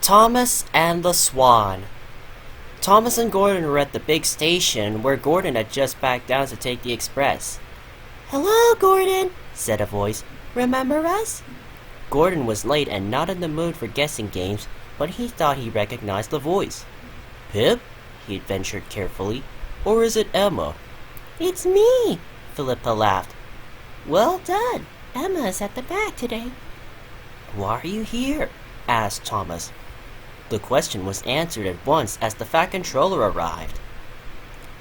Thomas and the Swan. Thomas and Gordon were at the big station where Gordon had just backed down to take the express. "Hello, Gordon," said a voice. "Remember us?" Gordon was late and not in the mood for guessing games, but he thought he recognized the voice. Pip? He ventured carefully. Or is it Emma? "It's me," Philippa laughed. "Well done. Emma is at the back today." Why are you here? Asked Thomas. The question was answered at once as the Fat Controller arrived.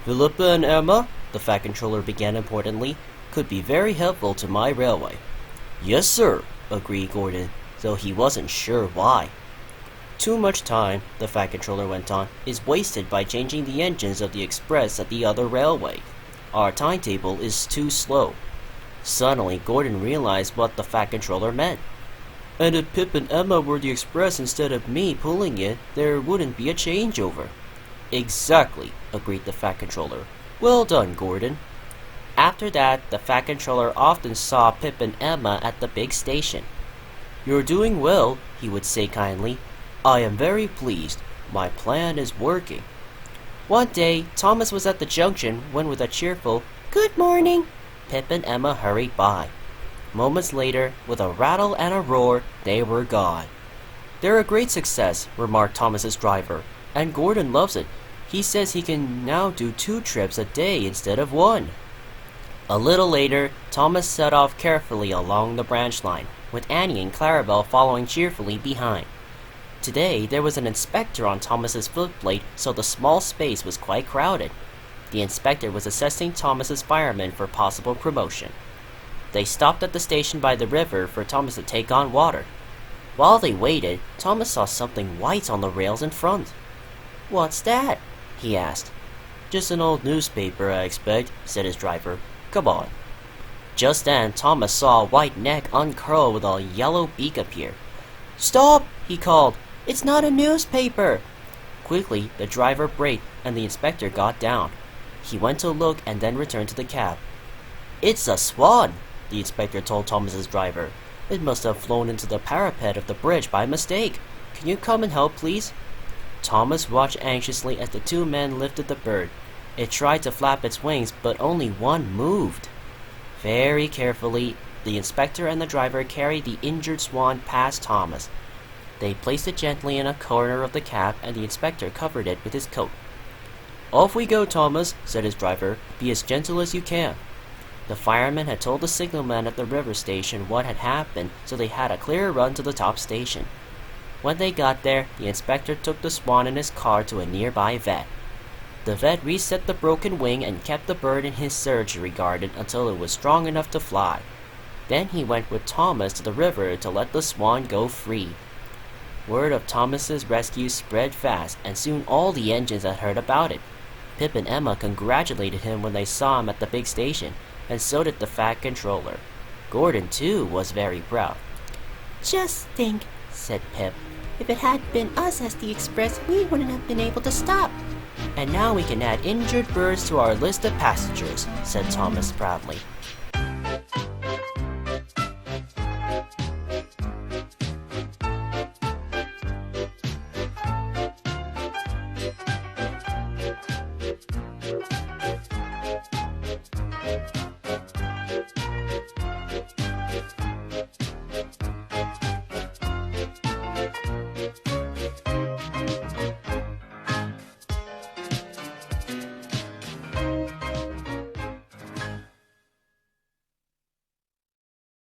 Philippa and Emma, the Fat Controller began importantly, could be very helpful to my railway. Yes, sir, agreed Gordon, though he wasn't sure why. Too much time, the Fat Controller went on, is wasted by changing the engines of the express at the other railway. Our timetable is too slow. Suddenly, Gordon realized what the Fat Controller meant. And if Pip and Emma were the express instead of me pulling it, there wouldn't be a changeover. Exactly, agreed the Fat Controller. Well done, Gordon. After that, the Fat Controller often saw Pip and Emma at the big station. You're doing well, he would say kindly. I am very pleased. My plan is working. One day, Thomas was at the junction when with a cheerful, "Good morning," Pip and Emma hurried by. Moments later, with a rattle and a roar, they were gone. They're a great success, remarked Thomas's driver, and Gordon loves it. He says he can now do 2 trips a day instead of 1. A little later, Thomas set off carefully along the branch line, with Annie and Clarabelle following cheerfully behind. Today, there was an inspector on Thomas's footplate, so the small space was quite crowded. The inspector was assessing Thomas's fireman for possible promotion. They stopped at the station by the river for Thomas to take on water. While they waited, Thomas saw something white on the rails in front. "What's that?" he asked. "Just an old newspaper, I expect," said his driver. "Come on." Just then, Thomas saw a white neck uncurl with a yellow beak appear. "Stop!" he called. "It's not a newspaper!" Quickly, the driver braked and the inspector got down. He went to look and then returned to the cab. "It's a swan," the inspector told Thomas's driver. "It must have flown into the parapet of the bridge by mistake. Can you come and help, please?" Thomas watched anxiously as the 2 men lifted the bird. It tried to flap its wings, but only one moved. Very carefully, the inspector and the driver carried the injured swan past Thomas. They placed it gently in a corner of the cab, and the inspector covered it with his coat. "Off we go, Thomas," said his driver. "Be as gentle as you can." The fireman had told the signalman at the river station what had happened, so they had a clear run to the top station. When they got there, the inspector took the swan in his car to a nearby vet. The vet reset the broken wing and kept the bird in his surgery garden until it was strong enough to fly. Then he went with Thomas to the river to let the swan go free. Word of Thomas's rescue spread fast, and soon all the engines had heard about it. Pip and Emma congratulated him when they saw him at the big station, and so did the Fat Controller. Gordon, too, was very proud. "Just think," said Pip. "If it had been us as the express, we wouldn't have been able to stop." "And now we can add injured birds to our list of passengers," said Thomas proudly.